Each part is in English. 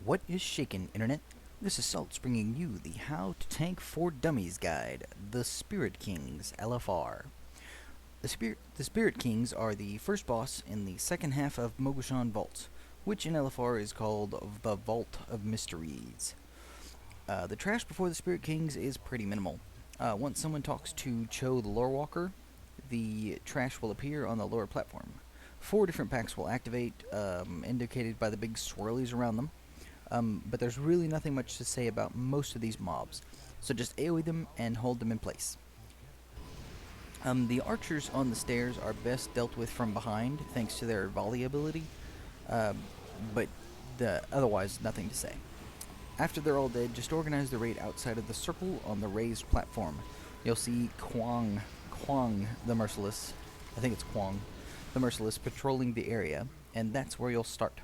What is shaken, Internet? This is Saltz bringing you the How to Tank for Dummies guide, the Spirit Kings LFR. The Spirit Kings are the first boss in the second half of Mogu'Shan Vaults, which in LFR is called the Vault of Mysteries. The trash before the Spirit Kings is pretty minimal. Once someone talks to Cho the Lore Walker, the trash will appear on the lower platform. 4 different packs will activate, indicated by the big swirlies around them. But there's really nothing much to say about most of these mobs, so just AoE them and hold them in place. The archers on the stairs are best dealt with from behind, thanks to their volley ability, but otherwise nothing to say. After they're all dead, just organize the raid outside of the circle on the raised platform. You'll see Kwang the Merciless, I think it's Kwang, the Merciless patrolling the area, and that's where you'll start.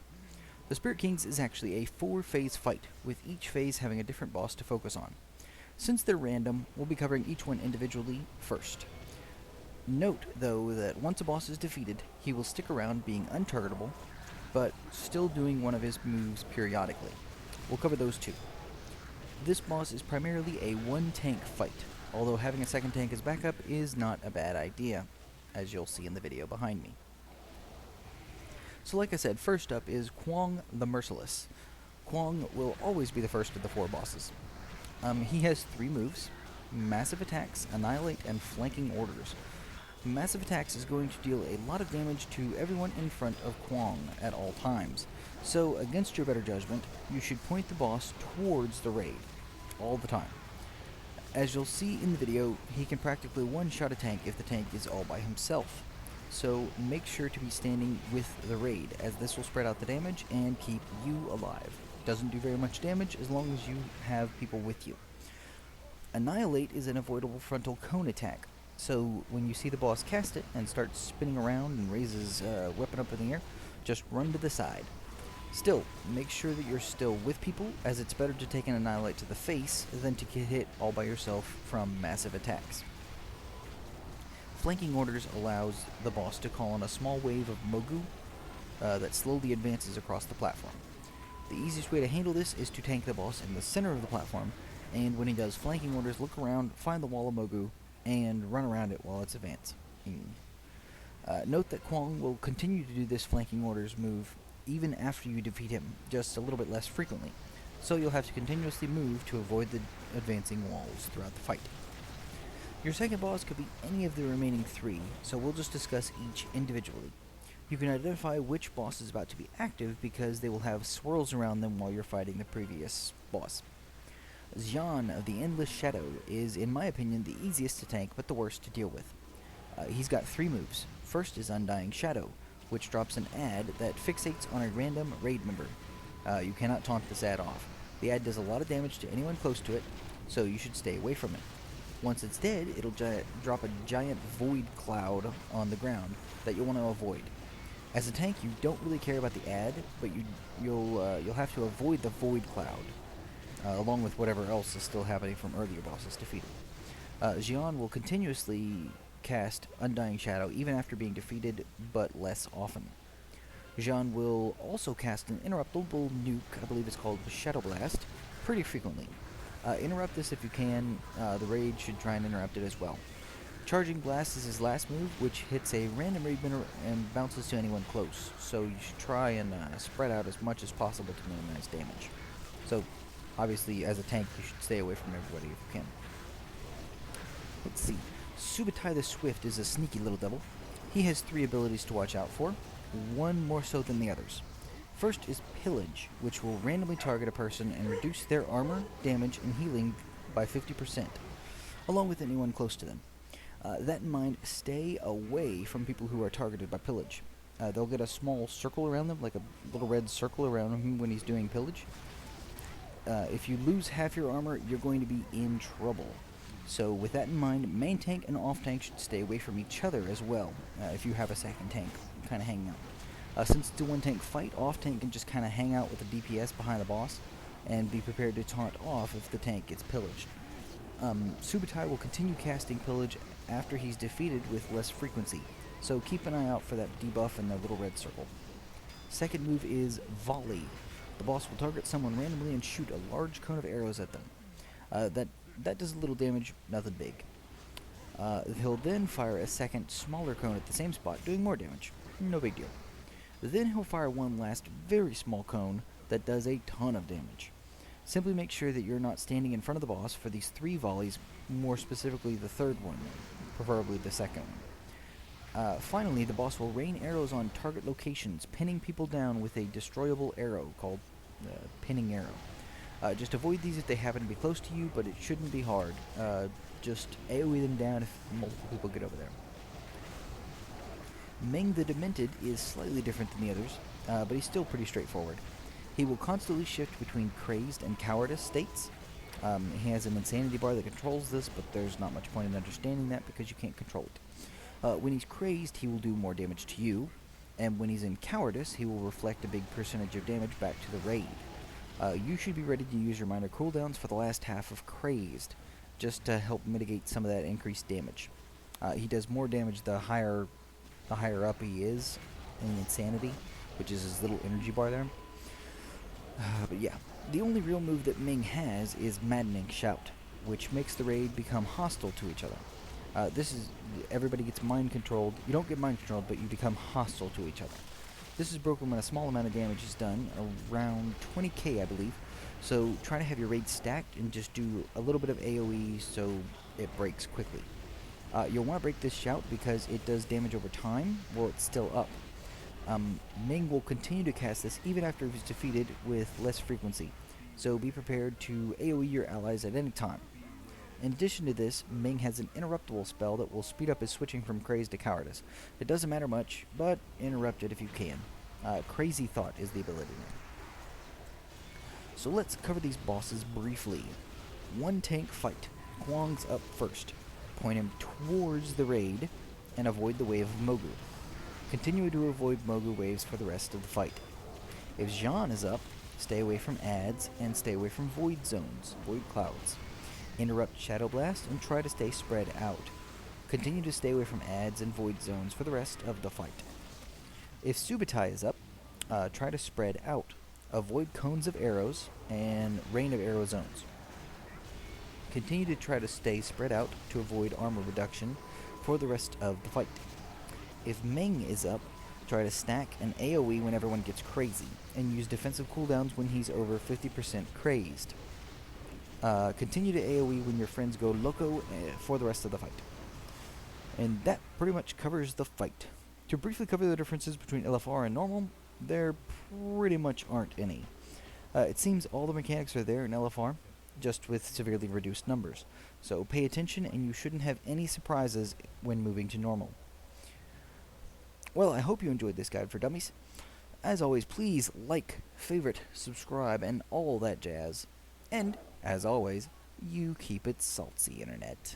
The Spirit Kings is actually a 4-phase fight, with each phase having a different boss to focus on. Since they're random, we'll be covering each one individually first. Note, though, that once a boss is defeated, he will stick around being untargetable, but still doing one of his moves periodically. We'll cover those too. This boss is primarily a one-tank fight, although having a second tank as backup is not a bad idea, as you'll see in the video behind me. So like I said, first up is Kwang the Merciless. Kwang will always be the first of the 4 bosses. He has 3 moves: Massive Attacks, Annihilate, and Flanking Orders. Massive Attacks is going to deal a lot of damage to everyone in front of Kwang at all times, so against your better judgment, you should point the boss towards the raid, all the time. As you'll see in the video, he can practically one-shot a tank if the tank is all by himself. So make sure to be standing with the raid, as this will spread out the damage and keep you alive. Doesn't do very much damage as long as you have people with you. Annihilate is an avoidable frontal cone attack, so when you see the boss cast it and starts spinning around and raises a weapon up in the air, just run to the side. Still, make sure that you're still with people, as it's better to take an Annihilate to the face than to get hit all by yourself from massive attacks. Flanking Orders allows the boss to call on a small wave of Mogu that slowly advances across the platform. The easiest way to handle this is to tank the boss in the center of the platform, and when he does Flanking Orders, look around, find the wall of Mogu, and run around it while it's advancing. Note that Kwang will continue to do this Flanking Orders move even after you defeat him, just a little bit less frequently, so you'll have to continuously move to avoid the advancing walls throughout the fight. Your second boss could be any of the remaining 3, so we'll just discuss each individually. You can identify which boss is about to be active because they will have swirls around them while you're fighting the previous boss. Xian of the Endless Shadow is, in my opinion, the easiest to tank but the worst to deal with. He's got 3 moves. First is Undying Shadow, which drops an ad that fixates on a random raid member. You cannot taunt this ad off. The ad does a lot of damage to anyone close to it, so you should stay away from it. Once it's dead, it'll drop a giant void cloud on the ground that you'll want to avoid. As a tank, you don't really care about the ad, but you'll have to avoid the void cloud, along with whatever else is still happening from earlier bosses defeated. Xian will continuously cast Undying Shadow even after being defeated, but less often. Xian will also cast an interruptible nuke, I believe it's called Shadow Blast, pretty frequently. Interrupt this if you can. The raid should try and interrupt it as well. Charging Blast is his last move, which hits a random raid member and bounces to anyone close, so you should try and spread out as much as possible to minimize damage. So, obviously, as a tank, you should stay away from everybody if you can. Let's see. Subutai the Swift is a sneaky little devil. He has 3 abilities to watch out for, one more so than the others. First is Pillage, which will randomly target a person and reduce their armor, damage, and healing by 50%, along with anyone close to them. That in mind, stay away from people who are targeted by Pillage. They'll get a small circle around them, like a little red circle around him when he's doing Pillage. If you lose half your armor, you're going to be in trouble. So with that in mind, main tank and off tank should stay away from each other as well, if you have a second tank kind of hanging out. Since it's a one-tank fight, off-tank can just kind of hang out with the DPS behind the boss and be prepared to taunt off if the tank gets pillaged. Subutai will continue casting Pillage after he's defeated with less frequency, so keep an eye out for that debuff in the little red circle. Second move is Volley. The boss will target someone randomly and shoot a large cone of arrows at them. That does a little damage, nothing big. He'll then fire a second, smaller cone at the same spot, doing more damage. No big deal. Then he'll fire one last, very small cone that does a ton of damage. Simply make sure that you're not standing in front of the boss for these 3 volleys, more specifically the third one, preferably the second one. Finally, the boss will rain arrows on target locations, pinning people down with a destroyable arrow called Pinning Arrow. Just avoid these if they happen to be close to you, but it shouldn't be hard. Just AoE them down if multiple people get over there. Ming the Demented is slightly different than the others, but he's still pretty straightforward. He will constantly shift between crazed and cowardice states. He has an insanity bar that controls this, but there's not much point in understanding that because you can't control it. When he's crazed, he will do more damage to you, and when he's in cowardice, he will reflect a big percentage of damage back to the raid. You should be ready to use your minor cooldowns for the last half of crazed, just to help mitigate some of that increased damage. He does more damage the higher up he is in insanity, which is his little energy bar there. But yeah, the only real move that Ming has is Maddening Shout, which makes the raid become hostile to each other. Everybody gets mind controlled. You don't get mind controlled, but you become hostile to each other. This is broken when a small amount of damage is done, around 20k I believe, so try to have your raid stacked and just do a little bit of AoE so it breaks quickly. You'll want to break this shout because it does damage over time while it's still up. Ming will continue to cast this even after he's defeated with less frequency, so be prepared to AoE your allies at any time. In addition to this, Ming has an interruptible spell that will speed up his switching from crazed to cowardice. It doesn't matter much, but interrupt it if you can. Crazy Thought is the ability name. So let's cover these bosses briefly. One tank fight. Kwang's up first. Point him towards the raid and avoid the wave of Mogu. Continue to avoid Mogu waves for the rest of the fight. If Zhan is up, stay away from adds and stay away from void zones, void clouds. Interrupt Shadow Blast and try to stay spread out. Continue to stay away from adds and void zones for the rest of the fight. If Subutai is up, try to spread out. Avoid cones of arrows and rain of arrow zones. Continue to try to stay spread out to avoid armor reduction for the rest of the fight. If Ming is up, try to stack an AoE when everyone gets crazy, and use defensive cooldowns when he's over 50% crazed. Continue to AoE when your friends go loco for the rest of the fight. And that pretty much covers the fight. To briefly cover the differences between LFR and Normal, there pretty much aren't any. It seems all the mechanics are there in LFR, just with severely reduced numbers. So pay attention and you shouldn't have any surprises when moving to Normal. Well, I hope you enjoyed this guide for dummies. As always, please like, favorite, subscribe, and all that jazz. And, as always, you keep it salty, Internet.